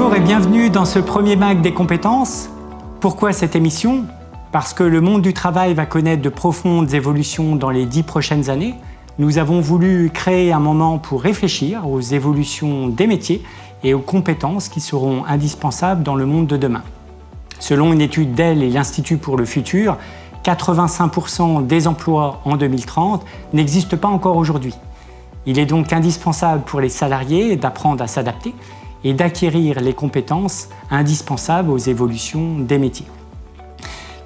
Bonjour et bienvenue dans ce premier MAC des compétences. Pourquoi cette émission ? Parce que le monde du travail va connaître de profondes évolutions dans les 10 prochaines années. Nous avons voulu créer un moment pour réfléchir aux évolutions des métiers et aux compétences qui seront indispensables dans le monde de demain. Selon une étude d'El et l'Institut pour le futur, 85% des emplois en 2030 n'existent pas encore aujourd'hui. Il est donc indispensable pour les salariés d'apprendre à s'adapter et d'acquérir les compétences indispensables aux évolutions des métiers.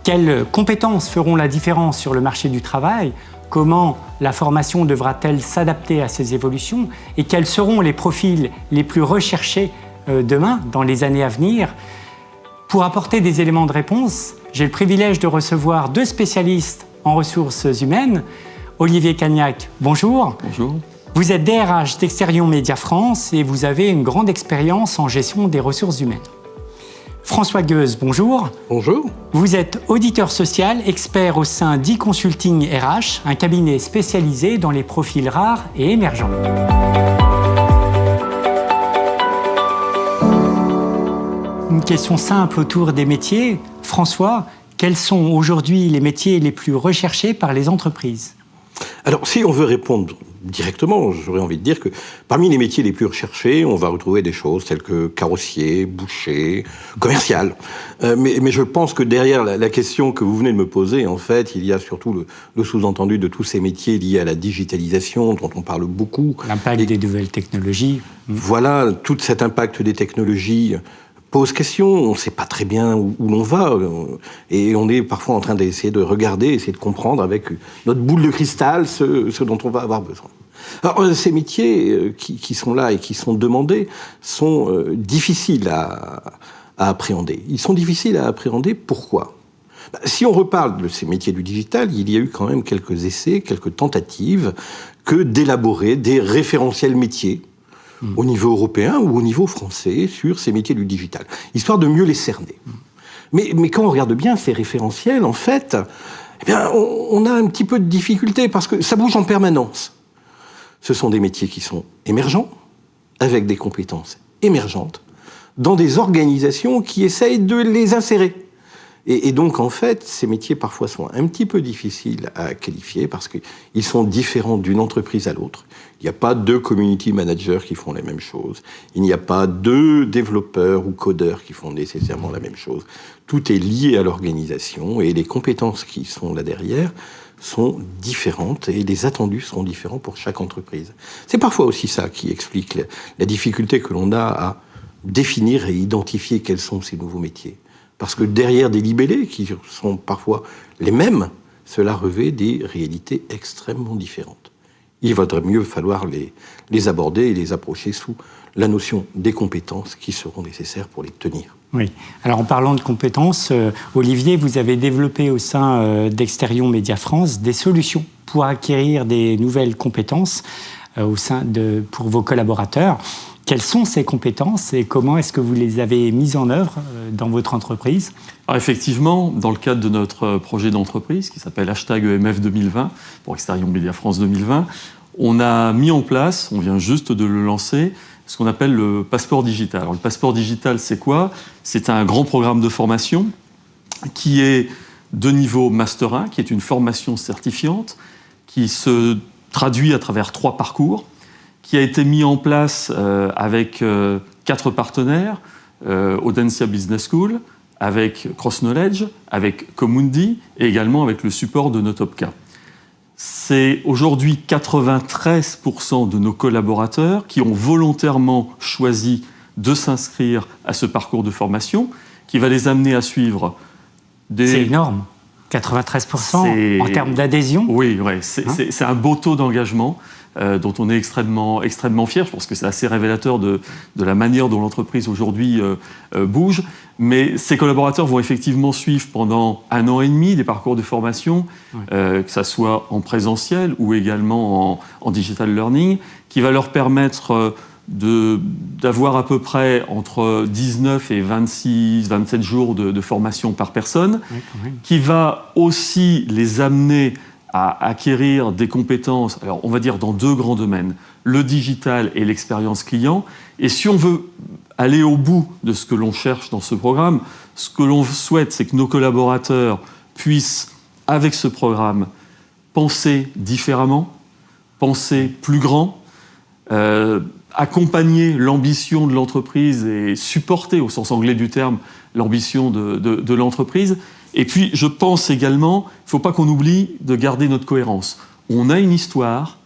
Quelles compétences feront la différence sur le marché du travail ? Comment la formation devra-t-elle s'adapter à ces évolutions ? Et quels seront les profils les plus recherchés demain, dans les années à venir ? Pour apporter des éléments de réponse, j'ai le privilège de recevoir deux spécialistes en ressources humaines. Olivier Cagnac, bonjour. Bonjour. Vous êtes DRH d'Exterion Média France et vous avez une grande expérience en gestion des ressources humaines. François Gueuse, bonjour. Bonjour. Vous êtes auditeur social, expert au sein d'e-Consulting RH, un cabinet spécialisé dans les profils rares et émergents. Une question simple autour des métiers. François, quels sont aujourd'hui les métiers les plus recherchés par les entreprises ? Alors, si on veut répondre directement, j'aurais envie de dire que parmi les métiers les plus recherchés, on va retrouver des choses telles que carrossier, boucher, commercial. Mais je pense que derrière la question que vous venez de me poser, en fait, il y a surtout le sous-entendu de tous ces métiers liés à la digitalisation, dont on parle beaucoup. L'impact des nouvelles technologies. Voilà, tout cet impact des technologies pose question, on ne sait pas très bien où l'on va, et on est parfois en train d'essayer de regarder, essayer de comprendre avec notre boule de cristal ce dont on va avoir besoin. Alors, ces métiers qui sont là et qui sont demandés sont difficiles à appréhender. Ils sont difficiles à appréhender, pourquoi ? Si on reparle de ces métiers du digital, il y a eu quand même quelques essais, quelques tentatives d'élaborer des référentiels métiers au niveau européen ou au niveau français sur ces métiers du digital, histoire de mieux les cerner. Mais quand on regarde bien ces référentiels, en fait, eh bien, on a un petit peu de difficulté parce que ça bouge en permanence. Ce sont des métiers qui sont émergents, avec des compétences émergentes, dans des organisations qui essayent de les insérer. Et donc, en fait, ces métiers, parfois, sont un petit peu difficiles à qualifier parce qu'ils sont différents d'une entreprise à l'autre. Il n'y a pas deux community managers qui font les mêmes choses. Il n'y a pas deux développeurs ou codeurs qui font nécessairement la même chose. Tout est lié à l'organisation et les compétences qui sont là derrière sont différentes et les attendus seront différents pour chaque entreprise. C'est parfois aussi ça qui explique la difficulté que l'on a à définir et identifier quels sont ces nouveaux métiers. Parce que derrière des libellés, qui sont parfois les mêmes, cela revêt des réalités extrêmement différentes. Il vaudrait mieux falloir les aborder et les approcher sous la notion des compétences qui seront nécessaires pour les tenir. Oui. Alors en parlant de compétences, Olivier, vous avez développé au sein d'Exterion Média France des solutions pour acquérir des nouvelles compétences pour vos collaborateurs. Quelles sont ces compétences et comment est-ce que vous les avez mises en œuvre dans votre entreprise ? Alors effectivement, dans le cadre de notre projet d'entreprise qui s'appelle #EMF 2020 pour Exterion Média France 2020, on a mis en place, on vient juste de le lancer, ce qu'on appelle le passeport digital. Alors, le passeport digital, c'est quoi ? C'est un grand programme de formation qui est de niveau Master 1, qui est une formation certifiante, qui se traduit à travers 3 parcours, qui a été mis en place avec 4 partenaires, Audencia Business School, avec Cross Knowledge, avec Comundi et également avec le support de Notopca. C'est aujourd'hui 93% de nos collaborateurs qui ont volontairement choisi de s'inscrire à ce parcours de formation qui va les amener à suivre des... C'est énorme, 93% en termes d'adhésion. Oui, c'est un beau taux d'engagement. Dont on est extrêmement fiers. Je pense que c'est assez révélateur de la manière dont l'entreprise aujourd'hui bouge. Mais ces collaborateurs vont effectivement suivre pendant 1 an et demi des parcours de formation, que ça soit en présentiel ou également en digital learning, qui va leur permettre d'avoir à peu près entre 19 et 26, 27 jours de formation par personne, qui va aussi les amener à acquérir des compétences, alors on va dire dans 2 grands domaines, le digital et l'expérience client. Et si on veut aller au bout de ce que l'on cherche dans ce programme, ce que l'on souhaite, c'est que nos collaborateurs puissent, avec ce programme, penser différemment, penser plus grand, accompagner l'ambition de l'entreprise et supporter, au sens anglais du terme, l'ambition de l'entreprise. Et puis, je pense également, il ne faut pas qu'on oublie de garder notre cohérence. On a une histoire,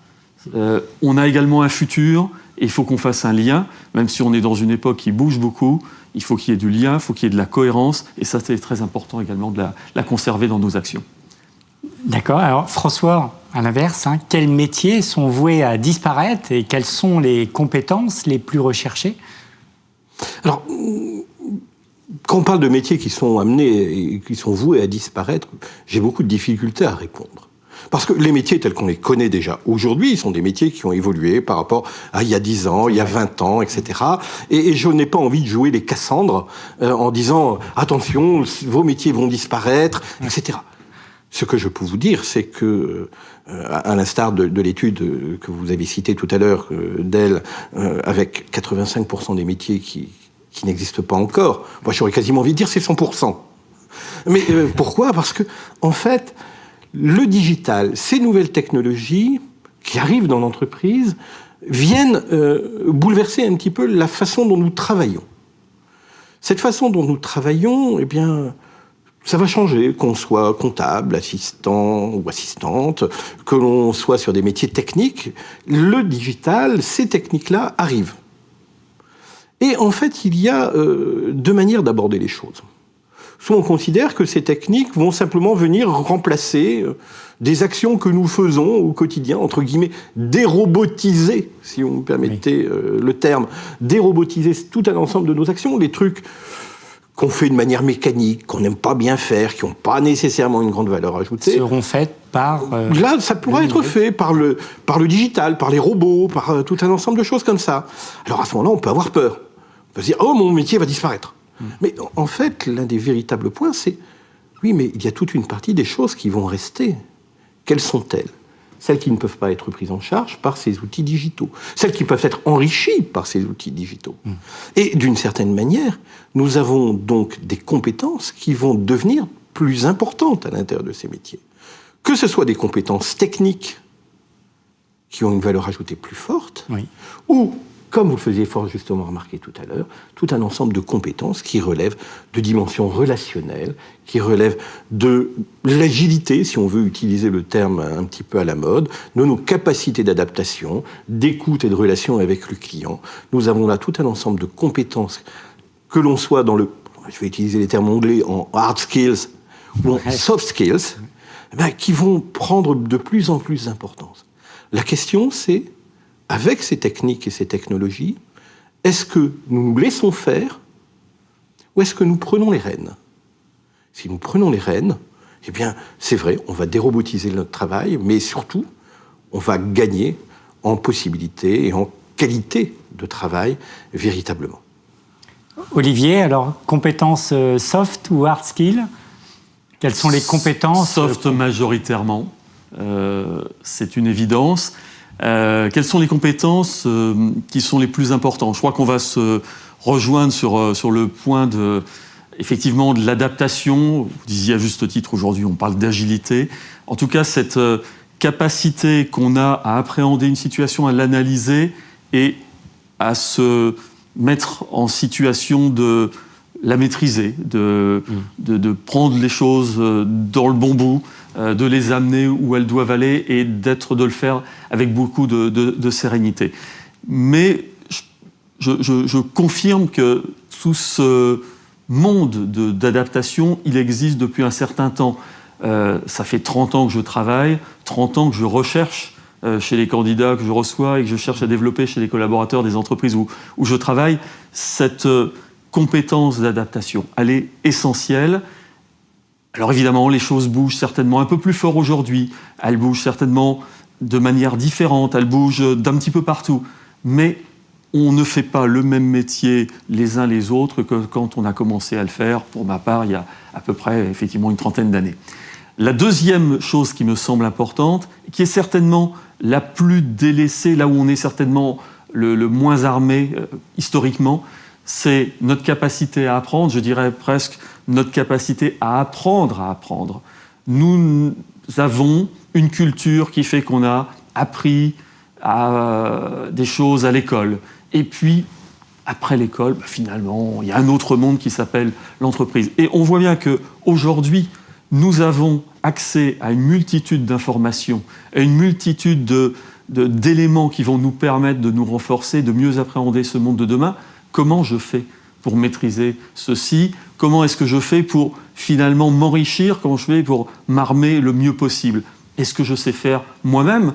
on a également un futur, et il faut qu'on fasse un lien, même si on est dans une époque qui bouge beaucoup, il faut qu'il y ait du lien, il faut qu'il y ait de la cohérence, et ça, c'est très important également de la conserver dans nos actions. D'accord. Alors, François, à l'inverse, quels métiers sont voués à disparaître et quelles sont les compétences les plus recherchées ? Alors, quand on parle de métiers qui sont amenés et qui sont voués à disparaître, j'ai beaucoup de difficultés à répondre. Parce que les métiers tels qu'on les connaît déjà aujourd'hui, sont des métiers qui ont évolué par rapport à il y a 10 ans, il y a 20 ans, etc. Et je n'ai pas envie de jouer les Cassandres en disant « Attention, vos métiers vont disparaître », etc. Ce que je peux vous dire, c'est que, à l'instar de l'étude que vous avez citée tout à l'heure d'elle, avec 85% des métiers qui n'existent pas encore, moi j'aurais quasiment envie de dire c'est 100%. Mais pourquoi ? Parce que, en fait, le digital, ces nouvelles technologies qui arrivent dans l'entreprise viennent bouleverser un petit peu la façon dont nous travaillons. Cette façon dont nous travaillons, eh bien, ça va changer, qu'on soit comptable, assistant ou assistante, que l'on soit sur des métiers techniques. Le digital, ces techniques-là arrivent. Et en fait, il y a 2 manières d'aborder les choses. Soit on considère que ces techniques vont simplement venir remplacer des actions que nous faisons au quotidien, entre guillemets, dérobotiser, si vous me permettez le terme, dérobotiser tout un ensemble de nos actions, les trucs qu'on fait de manière mécanique, qu'on n'aime pas bien faire, qui n'ont pas nécessairement une grande valeur ajoutée. Seront faites par... Là, ça pourra être fait par le digital, par les robots, par tout un ensemble de choses comme ça. Alors à ce moment-là, on peut avoir peur. On peut se dire « Oh, mon métier va disparaître ». Mais en fait, l'un des véritables points, c'est « Oui, mais il y a toute une partie des choses qui vont rester. Quelles sont-elles ? Celles qui ne peuvent pas être prises en charge par ces outils digitaux. Celles qui peuvent être enrichies par ces outils digitaux. Et d'une certaine manière, nous avons donc des compétences qui vont devenir plus importantes à l'intérieur de ces métiers. Que ce soit des compétences techniques qui ont une valeur ajoutée plus forte, ou, comme vous le faisiez fort justement remarquer tout à l'heure, tout un ensemble de compétences qui relèvent de dimensions relationnelles, qui relèvent de l'agilité, si on veut utiliser le terme un petit peu à la mode, de nos capacités d'adaptation, d'écoute et de relation avec le client. Nous avons là tout un ensemble de compétences, que l'on soit dans le, je vais utiliser les termes anglais, en hard skills ou en soft skills, qui vont prendre de plus en plus d'importance. La question, c'est, avec ces techniques et ces technologies, est-ce que nous nous laissons faire ou est-ce que nous prenons les rênes ? Si nous prenons les rênes, eh bien, c'est vrai, on va dérobotiser notre travail, mais surtout, on va gagner en possibilité et en qualité de travail véritablement. Olivier, alors, compétences soft ou hard skills ? Quelles sont les compétences ? Soft majoritairement, c'est une évidence. Quelles sont les compétences qui sont les plus importantes ? Je crois qu'on va se rejoindre sur le point effectivement de l'adaptation. Vous disiez à juste titre, aujourd'hui on parle d'agilité. En tout cas, cette capacité qu'on a à appréhender une situation, à l'analyser et à se mettre en situation de la maîtriser, de prendre les choses dans le bon bout, de les amener où elles doivent aller et de le faire avec beaucoup de sérénité. Mais je confirme que tout ce monde d'adaptation, il existe depuis un certain temps. Ça fait 30 ans que je travaille, 30 ans que je recherche chez les candidats que je reçois et que je cherche à développer chez les collaborateurs des entreprises où je travaille. Cette compétence d'adaptation, elle est essentielle. Alors évidemment, les choses bougent certainement un peu plus fort aujourd'hui. Elles bougent certainement de manière différente. Elles bougent d'un petit peu partout. Mais on ne fait pas le même métier les uns les autres que quand on a commencé à le faire, pour ma part, il y a à peu près effectivement une 30aine d'années. La deuxième chose qui me semble importante, qui est certainement la plus délaissée, là où on est certainement le moins armé historiquement, c'est notre capacité à apprendre, je dirais presque notre capacité à apprendre à apprendre. Nous avons une culture qui fait qu'on a appris des choses à l'école. Et puis, après l'école, finalement, il y a un autre monde qui s'appelle l'entreprise. Et on voit bien qu'aujourd'hui, nous avons accès à une multitude d'informations, à une multitude d'éléments qui vont nous permettre de nous renforcer, de mieux appréhender ce monde de demain. Comment je fais pour maîtriser ceci? Comment est-ce que je fais pour finalement m'enrichir? Comment je fais pour m'armer le mieux possible? Est-ce que je sais faire moi-même?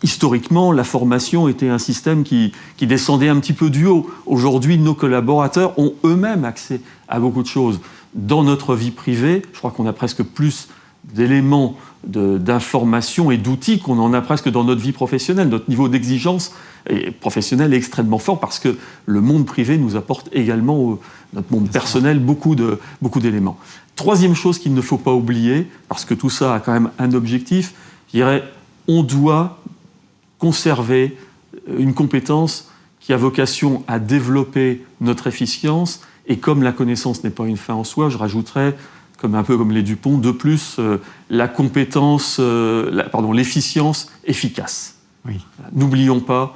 Historiquement, la formation était un système qui descendait un petit peu du haut. Aujourd'hui, nos collaborateurs ont eux-mêmes accès à beaucoup de choses. Dans notre vie privée, je crois qu'on a presque plus d'éléments d'information et d'outils qu'on en a presque dans notre vie professionnelle. Notre niveau d'exigence professionnelle est extrêmement fort parce que le monde privé nous apporte également, notre monde personnel, beaucoup d'éléments. Troisième chose qu'il ne faut pas oublier, parce que tout ça a quand même un objectif, je dirais, on doit conserver une compétence qui a vocation à développer notre efficience, et comme la connaissance n'est pas une fin en soi, je rajouterais, un peu comme les Dupont, de plus la compétence, l'efficience efficace. Oui. N'oublions pas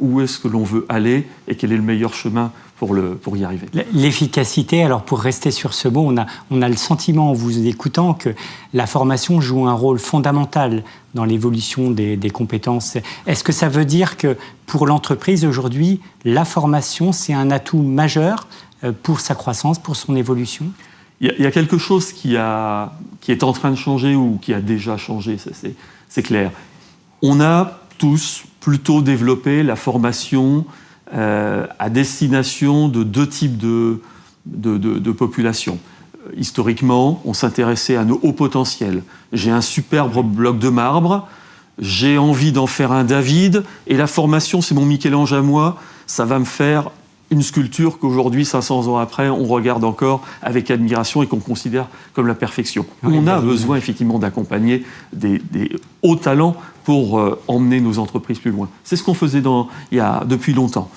où est-ce que l'on veut aller et quel est le meilleur chemin pour y arriver. L'efficacité, alors pour rester sur ce mot, on a le sentiment en vous écoutant que la formation joue un rôle fondamental dans l'évolution des compétences. Est-ce que ça veut dire que pour l'entreprise aujourd'hui, la formation, c'est un atout majeur pour sa croissance, pour son évolution ? Il y a quelque chose qui est en train de changer ou qui a déjà changé, c'est clair. On a tous plutôt développé la formation à destination de deux types de populations. Historiquement, on s'intéressait à nos hauts potentiels. J'ai un superbe bloc de marbre, j'ai envie d'en faire un David, et la formation, c'est mon Michel-Ange à moi, ça va me faire une sculpture qu'aujourd'hui, 500 ans après, on regarde encore avec admiration et qu'on considère comme la perfection. Oui, on a besoin effectivement d'accompagner des hauts talents pour emmener nos entreprises plus loin. C'est ce qu'on faisait depuis longtemps.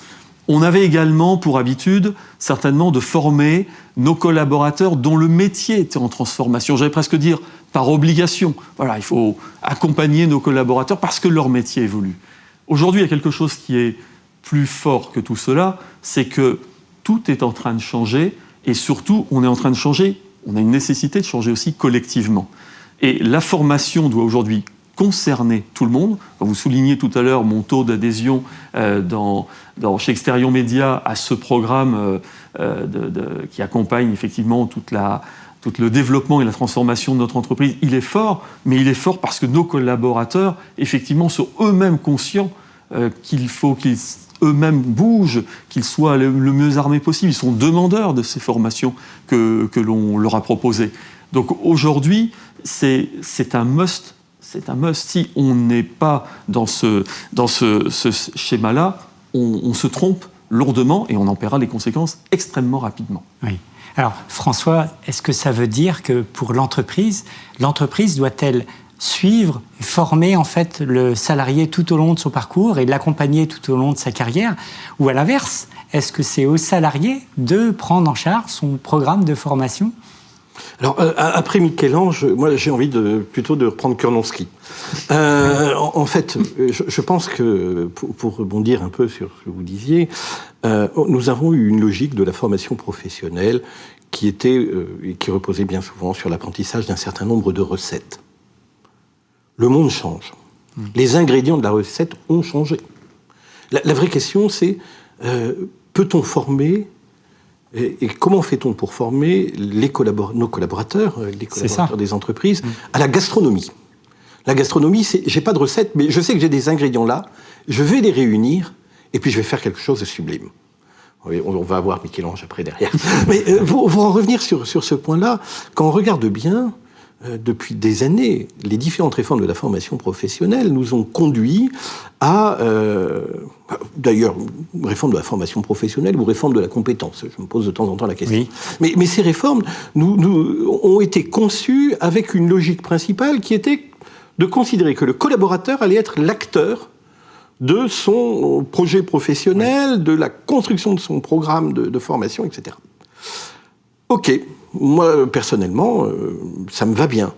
On avait également pour habitude, certainement, de former nos collaborateurs dont le métier était en transformation. J'allais presque dire par obligation. Voilà, il faut accompagner nos collaborateurs parce que leur métier évolue. Aujourd'hui, il y a quelque chose qui est plus fort que tout cela, c'est que tout est en train de changer et surtout, on est en train de changer, on a une nécessité de changer aussi collectivement. Et la formation doit aujourd'hui concerner tout le monde. Quand vous soulignez tout à l'heure mon taux d'adhésion chez Exterion Média à ce programme qui accompagne effectivement tout le développement et la transformation de notre entreprise, il est fort, mais il est fort parce que nos collaborateurs, effectivement, sont eux-mêmes conscients qu'il faut qu'ils eux-mêmes bougent, qu'ils soient le mieux armés possible. Ils sont demandeurs de ces formations que l'on leur a proposées. Donc aujourd'hui, c'est un must. C'est un must. Si on n'est pas dans ce schéma-là, on se trompe lourdement et on en paiera les conséquences extrêmement rapidement. Oui. Alors, François, est-ce que ça veut dire que pour l'entreprise doit-elle suivre, former en fait le salarié tout au long de son parcours et l'accompagner tout au long de sa carrière? Ou à l'inverse, est-ce que c'est au salarié de prendre en charge son programme de formation? Alors, après Michel-Ange, moi j'ai envie plutôt de reprendre Kurnonski. En fait, je pense que, pour rebondir un peu sur ce que vous disiez, nous avons eu une logique de la formation professionnelle qui reposait bien souvent sur l'apprentissage d'un certain nombre de recettes. Le monde change. Les ingrédients de la recette ont changé. La vraie question, c'est peut-on former et comment fait-on pour former nos collaborateurs, les collaborateurs des entreprises, à la gastronomie? La gastronomie, j'ai pas de recette, mais je sais que j'ai des ingrédients là, je vais les réunir, et puis je vais faire quelque chose de sublime. Oui, on va avoir Michel-Ange après derrière. Mais pour en revenir sur ce point-là, quand on regarde bien, depuis des années, les différentes réformes de la formation professionnelle nous ont conduit à, d'ailleurs, réforme de la formation professionnelle ou réforme de la compétence. Je me pose de temps en temps la question. Oui. Mais ces réformes ont été conçues avec une logique principale qui était de considérer que le collaborateur allait être l'acteur de son projet professionnel, de la construction de son programme de formation, etc. Ok, moi, personnellement, ça me va bien.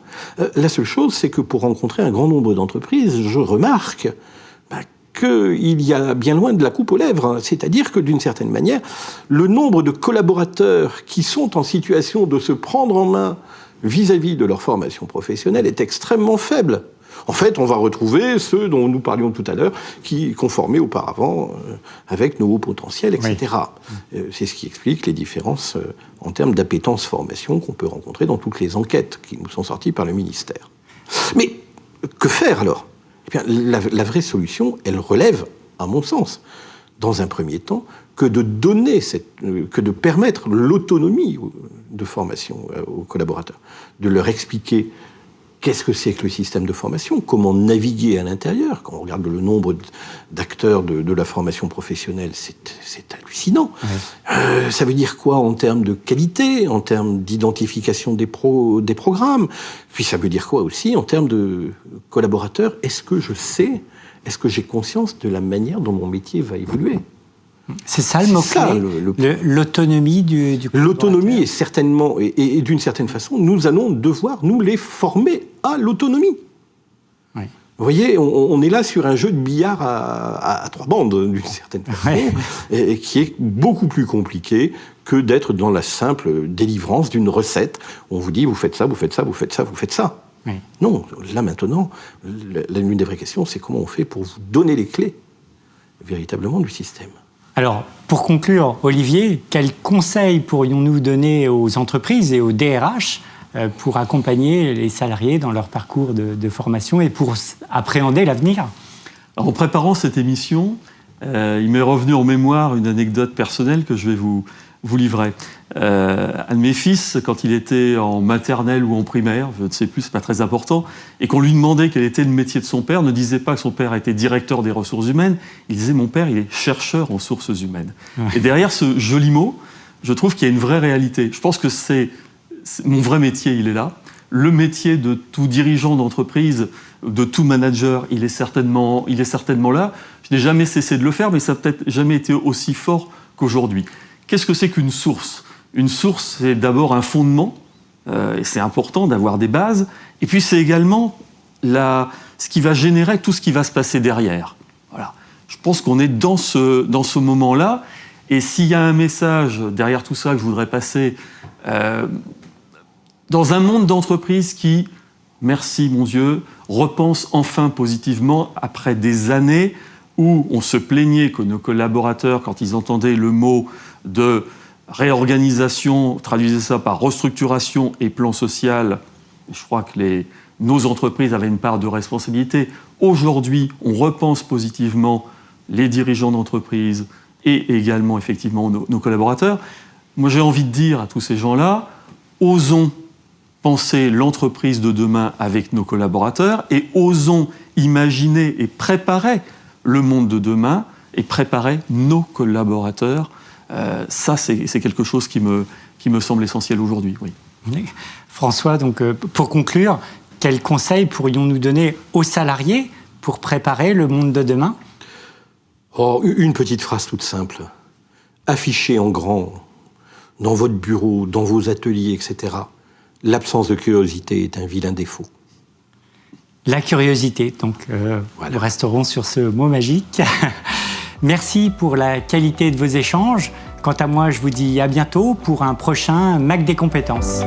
La seule chose, c'est que pour rencontrer un grand nombre d'entreprises, je remarque qu'il y a bien loin de la coupe aux lèvres. C'est-à-dire que, d'une certaine manière, le nombre de collaborateurs qui sont en situation de se prendre en main vis-à-vis de leur formation professionnelle est extrêmement faible. En fait, on va retrouver ceux dont nous parlions tout à l'heure, qui conformaient auparavant avec nos hauts potentiels, etc. Oui. C'est ce qui explique les différences en termes d'appétence formation qu'on peut rencontrer dans toutes les enquêtes qui nous sont sorties par le ministère. Mais que faire alors ? Eh bien, la vraie solution, elle relève, à mon sens, dans un premier temps, que de permettre l'autonomie de formation aux collaborateurs, de leur expliquer qu'est-ce que c'est que le système de formation, comment naviguer à l'intérieur. Quand on regarde le nombre d'acteurs de la formation professionnelle, c'est hallucinant. Ouais. Ça veut dire quoi en termes de qualité, en termes d'identification des programmes, puis ça veut dire quoi aussi en termes de collaborateurs. Est-ce que j'ai conscience de la manière dont mon métier va évoluer ? C'est ça le mot-clé, l'autonomie du L'autonomie est certainement, et d'une certaine façon, nous allons devoir nous les former à l'autonomie. Oui. Vous voyez, on est là sur un jeu de billard à 3 bandes, d'une certaine façon, et qui est beaucoup plus compliqué que d'être dans la simple délivrance d'une recette. On vous dit, vous faites ça, vous faites ça, vous faites ça, vous faites ça. Oui. Non, là maintenant, l'une des vraies questions, c'est comment on fait pour vous donner les clés, véritablement, du système. Alors, pour conclure, Olivier, quels conseils pourrions-nous donner aux entreprises et aux DRH pour accompagner les salariés dans leur parcours de formation et pour appréhender l'avenir ? En préparant cette émission, il m'est revenu en mémoire une anecdote personnelle que je vais vous livrer. Un de mes fils, quand il était en maternelle ou en primaire, je ne sais plus, c'est pas très important, et qu'on lui demandait quel était le métier de son père, ne disait pas que son père était directeur des ressources humaines, il disait « mon père, il est chercheur en ressources humaines ». Et derrière ce joli mot, je trouve qu'il y a une vraie réalité. Je pense que c'est mon vrai métier, il est là. Le métier de tout dirigeant d'entreprise, de tout manager, il est certainement là. Je n'ai jamais cessé de le faire, mais ça n'a peut-être jamais été aussi fort qu'aujourd'hui. Qu'est-ce que c'est qu'une source ? Une source, c'est d'abord un fondement, et c'est important d'avoir des bases, et puis c'est également ce qui va générer tout ce qui va se passer derrière. Voilà. Je pense qu'on est dans ce moment-là, et s'il y a un message derrière tout ça que je voudrais passer, dans un monde d'entreprise qui, merci mon Dieu, repense enfin positivement après des années où on se plaignait que nos collaborateurs, quand ils entendaient le mot de réorganisation, traduisaient ça par restructuration et plan social. Je crois que nos entreprises avaient une part de responsabilité. Aujourd'hui, on repense positivement les dirigeants d'entreprise et également, effectivement, nos collaborateurs. Moi, j'ai envie de dire à tous ces gens-là, osons penser l'entreprise de demain avec nos collaborateurs et osons imaginer et préparer le monde de demain et préparer nos collaborateurs. Ça, c'est quelque chose qui me semble essentiel aujourd'hui. Oui. François, donc, pour conclure, quels conseils pourrions-nous donner aux salariés pour préparer le monde de demain ? Une petite phrase toute simple. Affichez en grand, dans votre bureau, dans vos ateliers, etc., l'absence de curiosité est un vilain défaut. La curiosité, donc voilà. Nous resterons sur ce mot magique. Merci pour la qualité de vos échanges. Quant à moi, je vous dis à bientôt pour un prochain Mac des compétences.